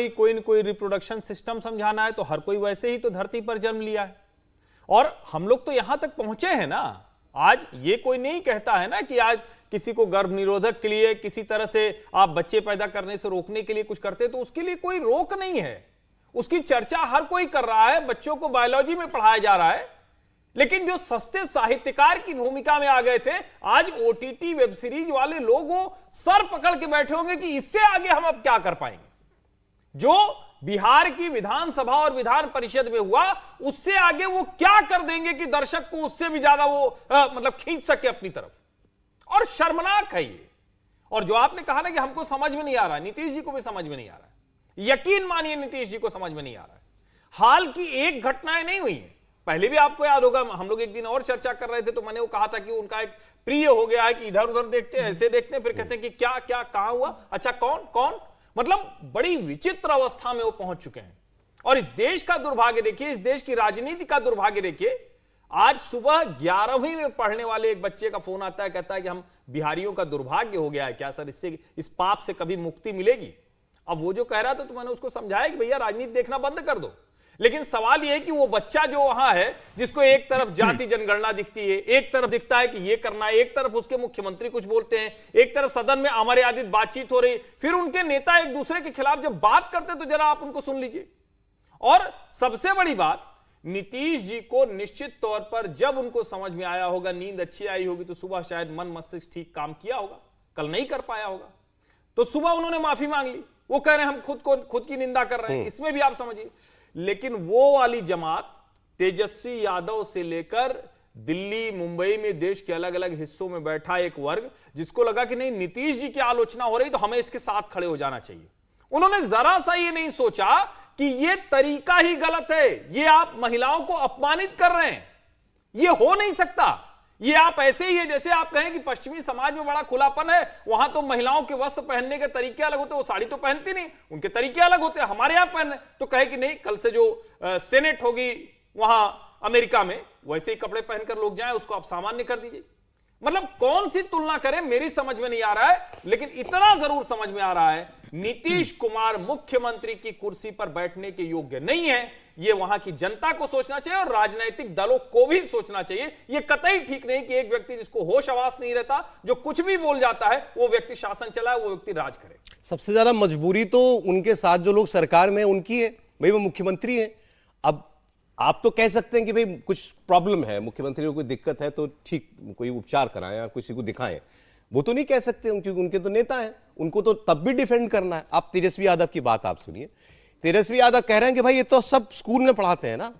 कोई न कोई रिप्रोडक्शन सिस्टम समझाना है, तो हर कोई वैसे ही तो धरती पर जन्म लिया है। और हम लोग तो यहां तक पहुंचे हैं ना, आज ये कोई नहीं कहता है ना कि आज किसी को गर्भ निरोधक के लिए किसी तरह से आप बच्चे पैदा करने से रोकने के लिए कुछ करते, तो उसके लिए कोई रोक नहीं है। उसकी चर्चा हर कोई कर रहा है, बच्चों को बायोलॉजी में पढ़ाया जा रहा है। लेकिन जो सस्ते साहित्यकार की भूमिका में आ गए थे, आज ओटीटी वेब सीरीज वाले लोग वो सर पकड़ के बैठे होंगे कि इससे आगे हम अब क्या कर पाएंगे। जो बिहार की विधानसभा और विधान परिषद में हुआ, उससे आगे वो क्या कर देंगे कि दर्शक को उससे भी ज्यादा वो मतलब खींच सके अपनी तरफ। और शर्मनाक है ये। और जो आपने कहा ना कि हमको समझ में नहीं आ रहा है, नीतीश जी को भी समझ में नहीं आ रहा है। यकीन मानिए नीतीश जी को समझ में नहीं आ रहा है। हाल की एक घटनाएं नहीं हुई है। पहले भी आपको याद होगा, हम लोग एक दिन और चर्चा कर रहे थे, तो मैंने वो कहा था कि उनका एक प्रिय हो गया है कि इधर उधर देखते हैं, ऐसे देखते हैं, फिर कहते हैं कि क्या क्या कहां हुआ, अच्छा कौन कौन, मतलब बड़ी विचित्र अवस्था में वो पहुंच चुके हैं। और इस देश का दुर्भाग्य देखिए, इस देश की राजनीति का दुर्भाग्य देखिए। आज सुबह 11वीं में पढ़ने वाले एक बच्चे का फोन आता है, कहता है कि हम बिहारियों का दुर्भाग्य हो गया है क्या सर, इससे इस पाप से कभी मुक्ति मिलेगी। अब वो जो कह रहा था, तो मैंने उसको समझाया कि भैया राजनीति देखना बंद कर दो। लेकिन सवाल यह है कि वो बच्चा जो वहां है, जिसको एक तरफ जाति जनगणना दिखती है, एक तरफ दिखता है कि ये करना है, एक तरफ उसके मुख्यमंत्री कुछ बोलते हैं, एक तरफ सदन में अमर्यादित बातचीत हो रही, फिर उनके नेता एक दूसरे के खिलाफ जब बात करते तो जरा आप उनको सुन लीजिए। और सबसे बड़ी बात, नीतीश जी को निश्चित तौर पर जब उनको समझ में आया होगा, नींद अच्छी आई होगी, तो सुबह शायद मन मस्तिष्क ठीक काम किया होगा, कल नहीं कर पाया होगा। तो सुबह उन्होंने माफी मांग ली। वो कह रहे हैं हम खुद की निंदा कर रहे हैं, इसमें भी आप समझिए। लेकिन वो वाली जमात, तेजस्वी यादव से लेकर दिल्ली मुंबई में देश के अलग अलग हिस्सों में बैठा एक वर्ग, जिसको लगा कि नहीं नीतीश जी की आलोचना हो रही तो हमें इसके साथ खड़े हो जाना चाहिए। उन्होंने जरा सा ये नहीं सोचा कि ये तरीका ही गलत है, ये आप महिलाओं को अपमानित कर रहे हैं, ये हो नहीं सकता। ये आप ऐसे ही है जैसे आप कहें कि पश्चिमी समाज में बड़ा खुलापन है, वहां तो महिलाओं के वस्त्र पहनने के तरीके अलग होते हैं, वो साड़ी तो पहनती नहीं, उनके तरीके अलग होते हैं, हमारे यहां पहन, तो कहे कि नहीं कल से जो सेनेट होगी वहां अमेरिका में, वैसे ही कपड़े पहनकर लोग जाएं, उसको आप सामान्य कर दीजिए। मतलब कौन सी तुलना करें, मेरी समझ में नहीं आ रहा है। लेकिन इतना जरूर समझ में आ रहा है, नीतीश कुमार मुख्यमंत्री की कुर्सी पर बैठने के योग्य नहीं है। ये वहां की जनता को सोचना चाहिए और राजनीतिक दलों को भी सोचना चाहिए। ये कतई ठीक नहीं कि एक व्यक्ति जिसको होश आवास नहीं रहता, जो कुछ भी बोल जाता है, वो व्यक्ति शासन चलाए, वो व्यक्ति राज करे। सबसे ज्यादा मजबूरी तो उनके साथ जो लोग सरकार में उनकी है, भाई वो मुख्यमंत्री है। अब आप तो कह सकते हैं कि भाई कुछ प्रॉब्लम है, मुख्यमंत्री को कोई दिक्कत है तो ठीक कोई उपचार कराएं या किसी को दिखाएं। वो तो नहीं कह सकते क्योंकि उनके तो नेता हैं, उनको तो तब भी डिफेंड करना है। आप तेजस्वी यादव की बात आप सुनिए। तेजस्वी यादव कह रहे हैं कि भाई ये तो सब स्कूल में पढ़ाते हैं ना,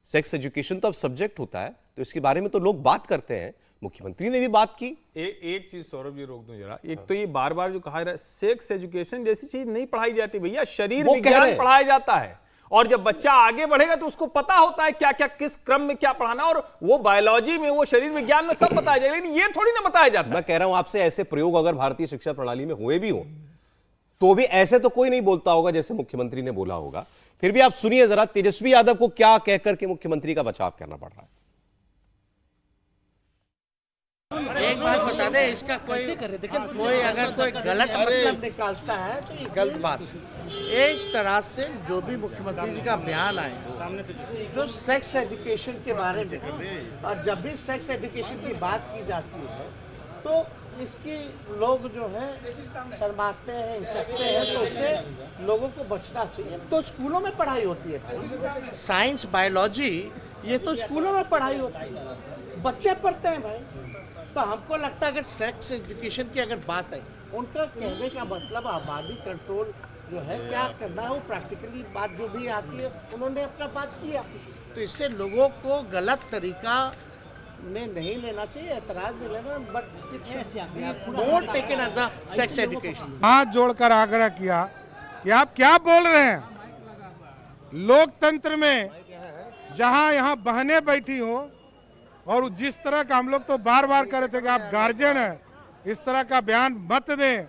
सेक्स एजुकेशन तो अब सब्जेक्ट होता है, तो इसके बारे में तो लोग बात करते हैं। मुख्यमंत्री ने भी बात की। एक चीज सौरभ जी रोक दूं जरा, एक तो ये बार बार जो कहा रहा है सेक्स एजुकेशन जैसी चीज नहीं पढ़ाई जाती भैया, शरीर विज्ञान पढ़ाया जाता है। और जब बच्चा आगे बढ़ेगा तो उसको पता होता है क्या क्या किस क्रम में क्या पढ़ाना, और वो बायोलॉजी में, वो शरीर विज्ञान में सब बताया जाएगा। लेकिन ये थोड़ी ना बताया जाता। मैं कह रहा हूं आपसे, ऐसे प्रयोग अगर भारतीय शिक्षा प्रणाली में हुए भी हो तो भी ऐसे तो कोई नहीं बोलता होगा जैसे मुख्यमंत्री ने बोला होगा। फिर भी आप सुनिए जरा तेजस्वी यादव को क्या कहकर के मुख्यमंत्री का बचाव करना पड़ रहा है। एक बात बता दे, इसका कोई अगर कोई गलत मतलब निकालता है तो ये गलत बात। एक तरह से जो भी मुख्यमंत्री जी का बयान आए जो सेक्स एजुकेशन के बारे में, और जब भी सेक्स एजुकेशन की बात की जाती है तो इसकी लोग जो है शर्माते हैं, हिचकते हैं, तो उससे लोगों को बचना चाहिए। तो स्कूलों में पढ़ाई होती है, साइंस बायोलॉजी ये तो स्कूलों में पढ़ाई होती है, बच्चे पढ़ते हैं भाई। तो हमको लगता है अगर सेक्स एजुकेशन की अगर बात है, उनका कहने का मतलब आबादी कंट्रोल जो है क्या करना है, वो प्रैक्टिकली बात जो भी आती है उन्होंने अपना बात किया। तो इससे लोगों को गलत तरीका में नहीं लेना चाहिए, एतराज नहीं लेना, but don't take it as a sex education. हाथ जोड़कर आग्रह किया कि आप क्या बोल रहे हैं। लोकतंत्र में जहां यहां बहनें बैठी हो, और जिस तरह का हम लोग तो बार बार कह रहे थे कि आप गार्जियन हैं, इस तरह का बयान मत दें,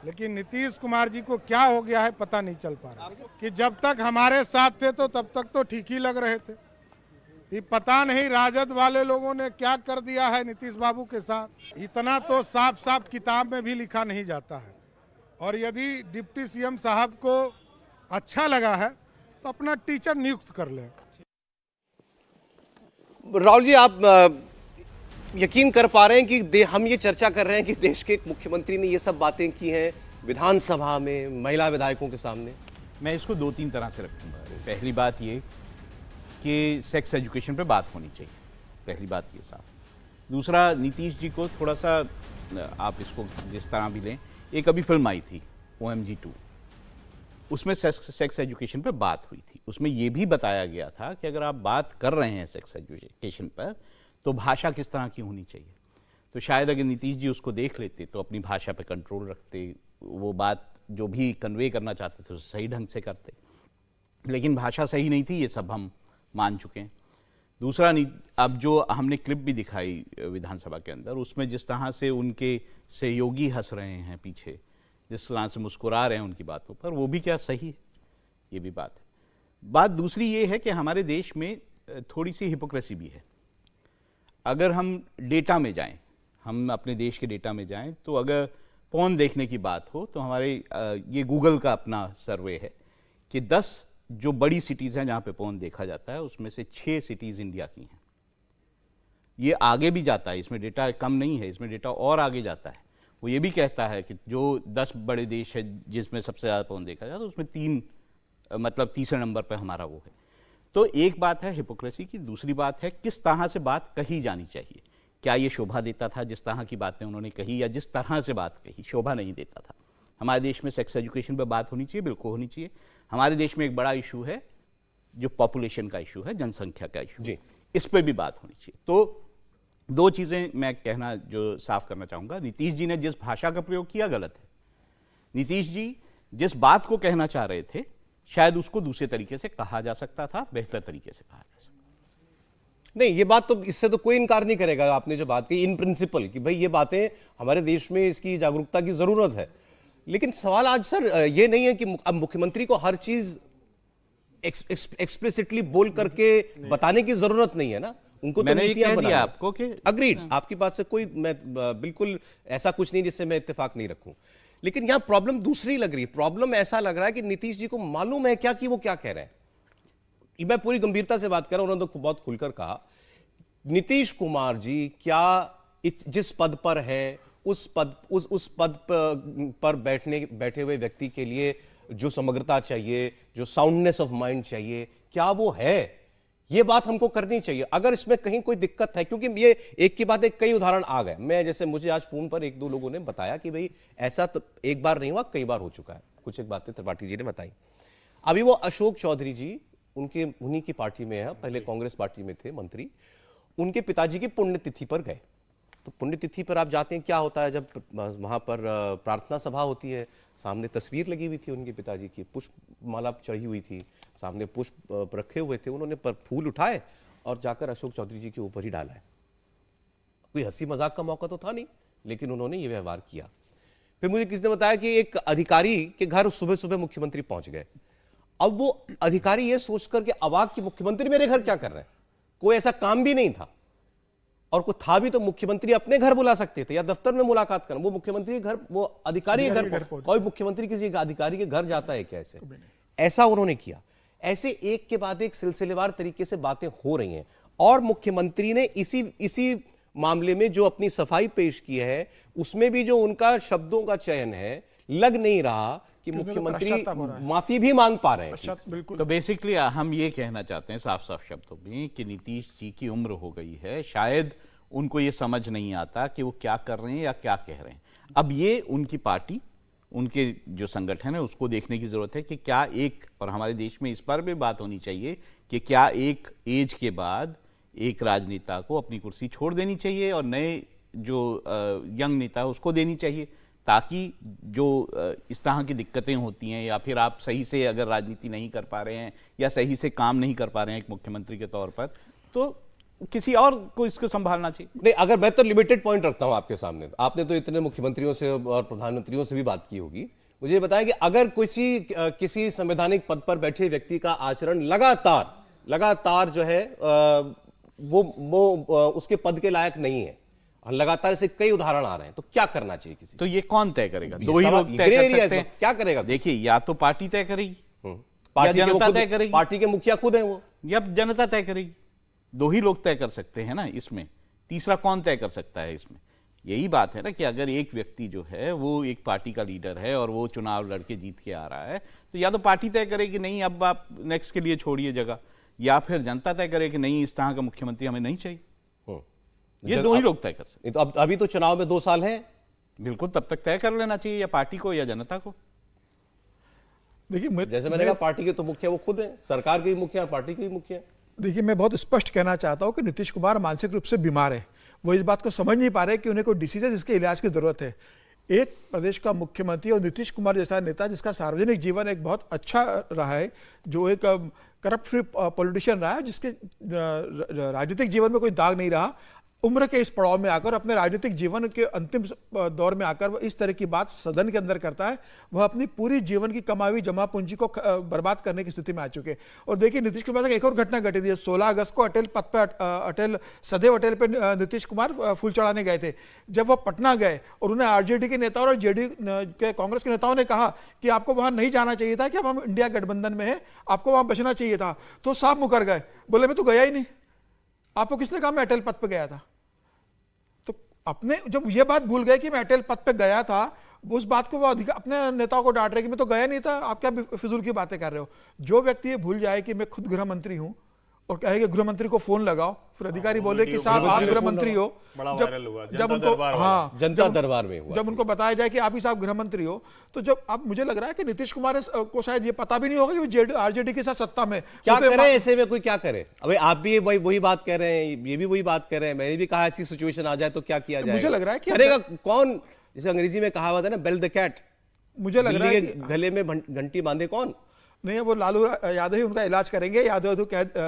लेकिन नीतीश कुमार जी को क्या हो गया है पता नहीं चल पा रहा कि जब तक हमारे साथ थे तो तब तक तो ठीक ही लग रहे थे। ये पता नहीं राजद वाले लोगों ने क्या कर दिया है नीतीश बाबू के साथ। इतना तो साफ साफ किताब में भी लिखा नहीं जाता है। और यदि डिप्टी सीएम साहब को अच्छा लगा है तो अपना टीचर नियुक्त कर ले। राहुल जी, आप यकीन कर पा रहे हैं कि हम ये चर्चा कर रहे हैं कि देश के एक मुख्यमंत्री ने ये सब बातें की हैं विधानसभा में महिला विधायकों के सामने? मैं इसको 2-3 तरह से रखूंगा। पहली बात ये कि सेक्स एजुकेशन पे बात होनी चाहिए, पहली बात ये साफ। दूसरा, नीतीश जी को थोड़ा सा, आप इसको जिस तरह भी लें, एक अभी फिल्म आई थी OMG 2, उसमें सेक्स एजुकेशन पे बात हुई थी। उसमें ये भी बताया गया था कि अगर आप बात कर रहे हैं सेक्स एजुकेशन पर तो भाषा किस तरह की होनी चाहिए। तो शायद अगर नीतीश जी उसको देख लेते तो अपनी भाषा पे कंट्रोल रखते, वो बात जो भी कन्वे करना चाहते थे उसे सही ढंग से करते, लेकिन भाषा सही नहीं थी, ये सब हम मान चुके हैं। दूसरा, अब जो हमने क्लिप भी दिखाई विधानसभा के अंदर, उसमें जिस तरह से उनके सहयोगी हंस रहे हैं पीछे, जिस तरह से मुस्कुरा रहे हैं उनकी बातों पर, वो भी क्या सही है? ये भी बात है। बात दूसरी ये है कि हमारे देश में थोड़ी सी हिपोक्रेसी भी है। अगर हम डेटा में जाएं, हम अपने देश के डेटा में जाएं, तो अगर पॉर्न देखने की बात हो तो हमारे ये गूगल का अपना सर्वे है कि 10 जो बड़ी सिटीज़ हैं जहाँ पे पॉर्न देखा जाता है, उसमें से 6 सिटीज़ इंडिया की हैं। ये आगे भी जाता है, इसमें डेटा कम नहीं है, इसमें डेटा और आगे जाता है। वो ये भी कहता है कि जो 10 बड़े देश है जिसमें सबसे ज़्यादा पॉर्न देखा जाता है, उसमें 3 मतलब तीसरे नंबर पर हमारा वो है। तो एक बात है हिपोक्रेसी की, दूसरी बात है किस तरह से बात कही जानी चाहिए। क्या ये शोभा देता था जिस तरह की बातें उन्होंने कही, या जिस तरह से बात कही शोभा नहीं देता था? हमारे देश में सेक्स एजुकेशन पर बात होनी चाहिए, बिल्कुल होनी चाहिए। हमारे देश में एक बड़ा इशू है जो पॉपुलेशन का इशू है, जनसंख्या का इशू, इस पर भी बात होनी चाहिए। तो 2 चीज़ें मैं कहना जो साफ करना चाहूँगा, नीतीश जी ने जिस भाषा का प्रयोग किया गलत है। नीतीश जी जिस बात को कहना चाह रहे थे शायद उसको दूसरे तरीके से कहा जा सकता था, बेहतर तरीके से कहा जा सकता। नहीं, ये बात तो, इससे तो कोई इनकार नहीं करेगा। आपने जो बात की इन प्रिंसिपल कि भाई ये बातें हमारे देश में इसकी जागरूकता की जरूरत है, लेकिन सवाल आज सर ये नहीं है कि अब मुख्यमंत्री को हर चीज एक्सप्लिसिटली बोल करके बताने की जरूरत नहीं है ना। उनको तो नीतियां बनानी है। आपको कि अग्रीड, आपकी बात से कोई, मैं बिल्कुल ऐसा कुछ नहीं जिससे मैं इत्तेफाक नहीं रखूं, लेकिन यहां प्रॉब्लम दूसरी लग रही है। प्रॉब्लम ऐसा लग रहा है कि नीतीश जी को मालूम है क्या कि वो क्या कह रहे हैं। मैं पूरी गंभीरता से बात कर रहा हूं, उन्होंने तो बहुत खुलकर कहा, नीतीश कुमार जी क्या जिस पद पर है उस पद पर बैठे हुए व्यक्ति के लिए जो समग्रता चाहिए, जो साउंडनेस ऑफ माइंड चाहिए, क्या वो है? ये बात हमको करनी चाहिए। अगर इसमें कहीं कोई दिक्कत है, क्योंकि ये एक की बात एक, कई उदाहरण आ गए। मैं जैसे मुझे आज फोन पर 1-2 लोगों ने बताया कि भाई ऐसा तो एक बार नहीं हुआ, कई बार हो चुका है। कुछ एक बातें त्रिपाठी जी ने बताई। अभी वो अशोक चौधरी जी उन्हीं की पार्टी में है, पहले कांग्रेस पार्टी में थे मंत्री, उनके पिताजी की पुण्यतिथि पर गए। तो पुण्यतिथि पर आप जाते हैं, क्या होता है जब वहां पर प्रार्थना सभा होती है, सामने तस्वीर लगी हुई थी उनके पिताजी की, पुष्प माला चढ़ी हुई थी, सामने पुष्प रखे हुए थे, उन्होंने पर फूल उठाए और जाकर अशोक चौधरी जी के ऊपर ही डाला है। कोई हंसी मजाक का मौका तो था नहीं, लेकिन उन्होंने ये व्यवहार किया। फिर मुझे किसी ने बताया कि एक अधिकारी के घर सुबह सुबह मुख्यमंत्री पहुंच गए। अब वो अधिकारी ये सोचकर के अवाक कि मुख्यमंत्री मेरे घर क्या कर रहे हैं, कोई ऐसा काम भी नहीं था, और कोई था भी तो मुख्यमंत्री अपने घर बुला सकते थे या दफ्तर में मुलाकात करना। वो मुख्यमंत्री के घर, वो अधिकारी के घर, कोई मुख्यमंत्री किसी अधिकारी के घर जाता है क्या? ऐसा उन्होंने किया। ऐसे एक के बाद एक सिलसिलेवार तरीके से बातें हो रही हैं, और मुख्यमंत्री ने इसी मामले में जो अपनी सफाई पेश की है, उसमें भी जो उनका शब्दों का चयन है, लग नहीं रहा कि मुख्यमंत्री माफी भी मांग पा रहे हैं। तो बेसिकली हम ये कहना चाहते हैं साफ साफ शब्दों में कि नीतीश जी की उम्र हो गई है, शायद उनको ये समझ नहीं आता कि वो क्या कर रहे हैं या क्या कह रहे हैं। अब ये उनकी पार्टी, उनके जो संगठन है, उसको देखने की जरूरत है कि क्या एक, और हमारे देश में इस पर भी बात होनी चाहिए कि क्या एक एज के बाद एक राजनेता को अपनी कुर्सी छोड़ देनी चाहिए और नए जो यंग नेता है उसको देनी चाहिए, ताकि जो इस तरह की दिक्कतें होती हैं, या फिर आप सही से अगर राजनीति नहीं कर पा रहे हैं या सही से काम नहीं कर पा रहे हैं एक मुख्यमंत्री के तौर पर, तो किसी और को इसको संभालना चाहिए। नहीं, अगर मैं तो लिमिटेड पॉइंट रखता हूं आपके सामने, आपने तो इतने मुख्यमंत्रियों से और प्रधानमंत्रियों से भी बात की होगी, मुझे ये बताया कि अगर किसी संवैधानिक पद पर बैठे व्यक्ति का आचरण लगातार जो है वो उसके पद के लायक नहीं है, लगातार से कई उदाहरण आ रहे हैं, तो क्या करना चाहिए किसी? तो ये कौन तय करेगा? 2 ही लोग तय कर सकते हैं। क्या करेगा? देखिए, या तो पार्टी तय करेगी पार्टी के वो जनता खुद- तय करेगी, पार्टी के मुखिया खुद हैं वो। या जनता तय करेगी। दो ही लोग तय कर सकते हैं ना इसमें, तीसरा कौन तय कर सकता है इसमें? यही बात है ना कि अगर एक व्यक्ति जो है वो एक पार्टी का लीडर है और वो चुनाव लड़के जीत के आ रहा है, तो या तो पार्टी तय करे कि नहीं अब आप नेक्स्ट के लिए छोड़िए जगह, या फिर जनता तय करे कि नहीं इस तरह का मुख्यमंत्री हमें नहीं चाहिए। ये दो ही लोग तय कर सकते। तो अब अभी तो चुनाव में 2 साल हैं। बिल्कुल, तब तक तय कर लेना चाहिए, या पार्टी को या जनता को। देखिए जैसे मैंने कहा, पार्टी के तो मुखिया वो खुद हैं, सरकार के भी मुखिया, पार्टी के भी मुखिया। देखिए, मैं बहुत स्पष्ट कहना चाहता हूं कि नीतीश कुमार मानसिक रूप से बीमार है। वो इस बात को समझ नहीं पा रहे कि उन्हें कोई डिसीज है जिसके इलाज की जरूरत है। एक प्रदेश का मुख्यमंत्री और नीतीश कुमार जैसा नेता जिसका सार्वजनिक जीवन एक बहुत अच्छा रहा है, जो एक करप्ट फ्री पॉलिटिशियन रहा है, जिसके राजनीतिक जीवन में कोई दाग नहीं रहा, उम्र के इस पड़ाव में आकर, अपने राजनीतिक जीवन के अंतिम दौर में आकर वह इस तरह की बात सदन के अंदर करता है। वह अपनी पूरी जीवन की कमाई हुई जमा पूंजी को बर्बाद करने की स्थिति में आ चुके हैं। और देखिए, नीतीश कुमार की एक और घटना घटी थी। 16 अगस्त को अटल पद पर सदैव अटल पे नीतीश कुमार फूल चढ़ाने गए थे। जब वह पटना गए और उन्हें आरजेडी के नेताओं और जेडीयू के कांग्रेस के नेताओं ने कहा कि आपको वहां नहीं जाना चाहिए था, कि अब हम इंडिया गठबंधन में है, आपको वहां बचना चाहिए था, तो साफ मुकर गए, बोले मैं तो गया ही नहीं। आपको किसने कहा मैं अटल पद पे गया था? तो अपने जब ये बात भूल गए कि मैं अटल पद पे गया था, उस बात को वो अपने नेताओं को डांट रहे कि मैं तो गया नहीं था, आप क्या फिजूल की बातें कर रहे हो। जो व्यक्ति ये भूल जाए कि मैं खुद गृह मंत्री हूं और कहे कि गृह मंत्री को फोन लगाओ, फिर अधिकारी बोले कि साहब आप गृह मंत्री हो, जब उनको जनता दरबार में हुआ, जब उनको बताया जाए कि आप ही साहब गृह मंत्री हो, तो जब अब मुझे लग रहा है कि नीतीश कुमार को शायद ये पता भी नहीं होगा कि वो आरजेडी के साथ सत्ता में क्या करे, ऐसे में कोई क्या करे। अबे आप भी वही बात कह रहे हैं, ये भी वही बात कह रहे हैं, मैंने भी कहा ऐसी सिचुएशन आ जाए तो क्या किया जाए। मुझे लग रहा है कि करेगा कौन, जैसे अंग्रेजी में कहावत है ना, बेल द कैट। मुझे लग रहा है कि गले में घंटी बांधे कौन? नहीं, वो लालू यादव ही उनका इलाज करेंगे।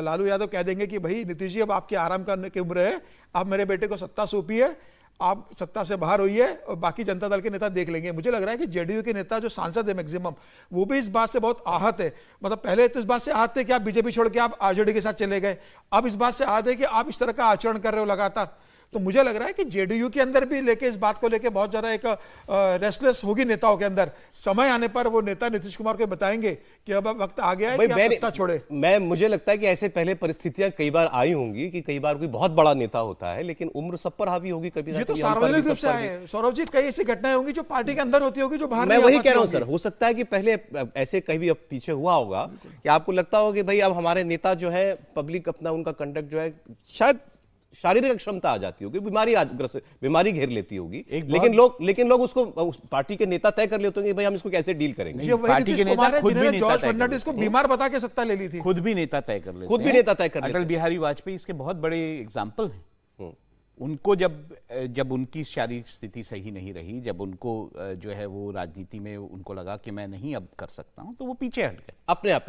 लालू यादव कह देंगे कि भाई नीतीश जी अब आपकी आराम करने की उम्र है, आप मेरे बेटे को सत्ता सौंपी है, आप सत्ता से बाहर होइए और बाकी जनता दल के नेता देख लेंगे। मुझे लग रहा है कि जेडीयू के नेता जो सांसद है मैक्सिमम, वो भी इस बात से बहुत आहत है। मतलब पहले तो इस बात से आहत थे कि आप बीजेपी छोड़ के आप आरजेडी के साथ चले गए, अब इस बात से आहत है कि आप इस तरह का आचरण कर रहे हो लगातार। तो मुझे लग रहा है कि जेडीयू के अंदर भी लेके इस बात को लेके बहुत ज्यादा एक रेस्टलेस होगी नेताओं के अंदर। समय आने पर वो नेता नीतीश कुमार को बताएंगे कि अब वक्त आ गया है कि आप सत्ता छोड़े। मुझे लगता है कि ऐसे पहले परिस्थितियां कई बार आई होंगी कि कई बार कोई बहुत बड़ा नेता होता है, लेकिन उम्र सब पर हावी होगी कभी ना ये तो कभी, सार्वजनिक रूप से आए सौरभ जी, कई ऐसी घटनाएं होंगी जो पार्टी के अंदर होती होगी, जो बाहर मैं वही कह रहा हूं सर, हो सकता है कि पहले ऐसे कहीं भी पीछे हुआ होगा कि आपको लगता होगा कि भाई अब हमारे नेता जो है, पब्लिक अपना उनका कंडक्ट जो है, शायद शारीरिक क्षमता आ जाती होगी, बीमारी घेर लेती होगी, लेकिन लोग उसको उस पार्टी के नेता तय कर लेते होंगे भाई हम इसको कैसे डील करेंगे। ये वही नीतीश कुमार है जिन्होंने जॉर्ज फर्नांडिस को बीमार बता के सत्ता ले ली थी। खुद भी नेता तय कर लेते, खुद भी नेता तय कर लेते। अटल बिहारी वाजपेयी इसके बहुत बड़े एग्जाम्पल हैं। उनको जब उनकी शारीरिक स्थिति सही नहीं रही, जब उनको जो है वो राजनीति में उनको लगा कि मैं नहीं अब कर सकता हूं, तो वो पीछे हट गए, अपने आप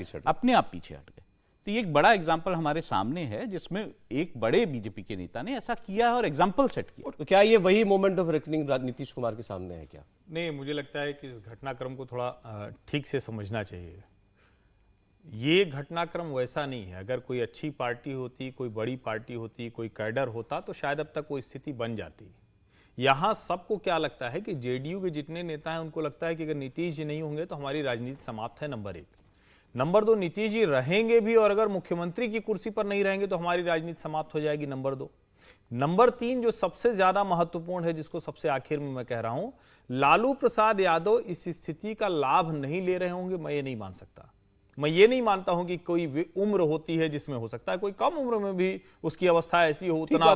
पीछे हट गए। तो ये एक बड़ा एग्जाम्पल हमारे सामने है जिसमें एक बड़े बीजेपी के नेता ने ऐसा किया और एग्जाम्पल सेट किया। तो क्या ये वही moment of reckoning Nitish Kumar के सामने है क्या? नहीं, मुझे लगता है कि इस घटनाक्रम को थोड़ा ठीक से समझना चाहिए। ये घटनाक्रम वैसा नहीं है। अगर कोई अच्छी पार्टी होती, कोई बड़ी पार्टी होती, कोई कैडर होता, तो शायद अब तक वो स्थिति बन जाती। यहाँ सबको क्या लगता है कि जेडीयू के जितने नेता हैं उनको लगता है कि अगर नीतीश जी नहीं होंगे तो हमारी राजनीति समाप्त है, नंबर 1। नंबर 2, नीतीश जी रहेंगे भी और अगर मुख्यमंत्री की कुर्सी पर नहीं रहेंगे तो हमारी राजनीति समाप्त हो जाएगी, नंबर 2। नंबर 3 जो सबसे ज्यादा महत्वपूर्ण है, जिसको सबसे आखिर में मैं कह रहा हूं, लालू प्रसाद यादव इस स्थिति का लाभ नहीं ले रहे होंगे, मैं ये नहीं मान सकता। मैं ये नहीं मानता हूं कि कोई उम्र होती है जिसमें हो सकता है कोई कम उम्र में भी उसकी अवस्था ऐसी हो, उतना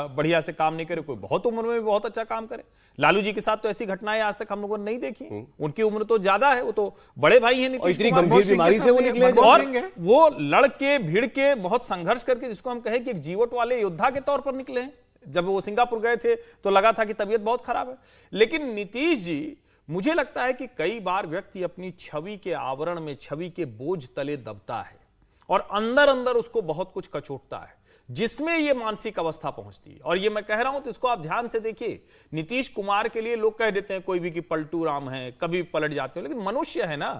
बढ़िया से काम नहीं करे, कोई बहुत उम्र में भी बहुत अच्छा काम करे। लालू जी के साथ तो ऐसी घटनाएं आज तक हम लोगों ने नहीं देखी। उनकी उम्र तो ज्यादा है, वो तो बड़े भाई हैं नीतीश कुमार, गंभीर बीमारी से वो निकले और वो लड़के भिड़ के बहुत संघर्ष करके, जिसको हम कहें कि एक जीवट वाले योद्धा के तौर पर निकले हैं। जब वो सिंगापुर गए थे तो लगा था कि तबीयत बहुत खराब है, लेकिन नीतीश जी, मुझे लगता है कि कई बार व्यक्ति अपनी छवि के आवरण में, छवि के बोझ तले दबता है और अंदर अंदर उसको बहुत कुछ कचोटता है, जिसमें यह मानसिक अवस्था पहुंचती है। और ये मैं कह रहा हूं तो इसको आप ध्यान से देखिए। नीतीश कुमार के लिए लोग कह देते हैं कोई भी कि पलटू राम है, कभी पलट जाते हो, लेकिन मनुष्य है ना,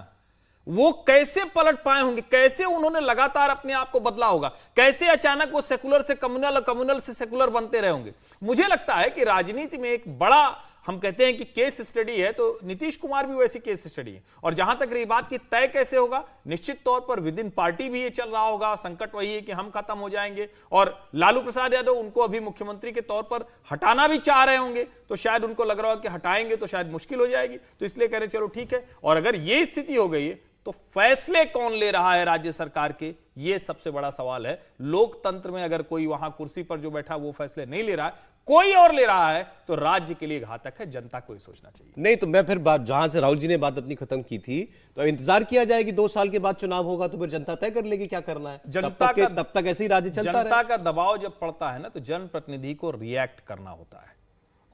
वो कैसे पलट पाए होंगे, कैसे उन्होंने लगातार अपने आप को बदला होगा, कैसे अचानक वो सेकुलर से कम्युनल और कम्युनल से सेकुलर बनते रहे होंगे। मुझे लगता है कि राजनीति में एक बड़ा हम कहते हैं कि केस स्टडी है, तो नीतीश कुमार भी वैसी केस स्टडी है। और जहां तक रही बात कि तय कैसे होगा, निश्चित तौर पर विद इन पार्टी भी ये चल रहा होगा। संकट वही है कि हम खत्म हो जाएंगे, और लालू प्रसाद यादव उनको अभी मुख्यमंत्री के तौर पर हटाना भी चाह रहे होंगे, तो शायद उनको लग रहा हो कि हटाएंगे तो शायद मुश्किल हो जाएगी, तो इसलिए कह रहे चलो ठीक है। और अगर ये स्थिति हो गई है तो फैसले कौन ले रहा है राज्य सरकार के, यह सबसे बड़ा सवाल है। लोकतंत्र में अगर कोई वहां कुर्सी पर जो बैठा वो फैसले नहीं ले रहा है, कोई और ले रहा है, तो राज्य के लिए घातक है। जनता को ही सोचना चाहिए। नहीं तो मैं फिर बात जहां से राहुल जी ने बात अपनी खत्म की थी, तो इंतजार किया जाए कि 2 साल के बाद चुनाव होगा तो फिर जनता तय कर लेगी क्या करना है। तब तक ऐसे ही राज्य चलता जनता का दबाव जब पड़ता है ना, तो जनप्रतिनिधि को रिएक्ट करना होता है,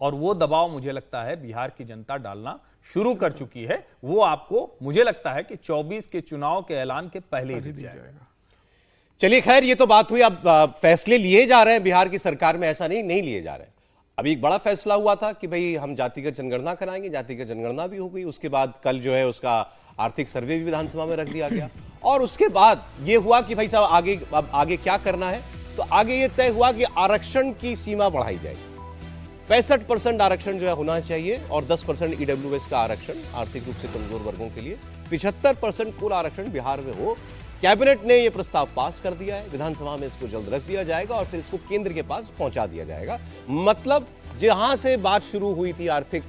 और वो दबाव मुझे लगता है बिहार की जनता डालना शुरू कर चुकी है। वो आपको मुझे लगता है कि 24 के चुनाव के ऐलान के पहले ही दिख जाएगा। चलिए खैर, ये तो बात हुई। अब फैसले लिए जा रहे हैं बिहार की सरकार में, ऐसा नहीं लिए जा रहे हैं। अभी एक बड़ा फैसला हुआ था कि भाई हम जातिगत जनगणना कराएंगे, जातिगत जनगणना भी हो गई। उसके बाद कल जो है उसका आर्थिक सर्वे भी विधानसभा में रख दिया गया, और उसके बाद ये हुआ कि भाई साहब अब आगे क्या करना है। तो आगे ये तय हुआ कि आरक्षण की सीमा बढ़ाई जाएगी। 65% आरक्षण जो है होना चाहिए, और 10% ईडब्ल्यूएस का आरक्षण आर्थिक रूप से कमजोर वर्गों के लिए। 75% कुल आरक्षण बिहार में हो। कैबिनेट ने यह प्रस्ताव पास कर दिया है, विधानसभा में इसको जल्द रख दिया जाएगा और फिर इसको केंद्र के पास पहुंचा दिया जाएगा। मतलब जहां से बात शुरू हुई थी आर्थिक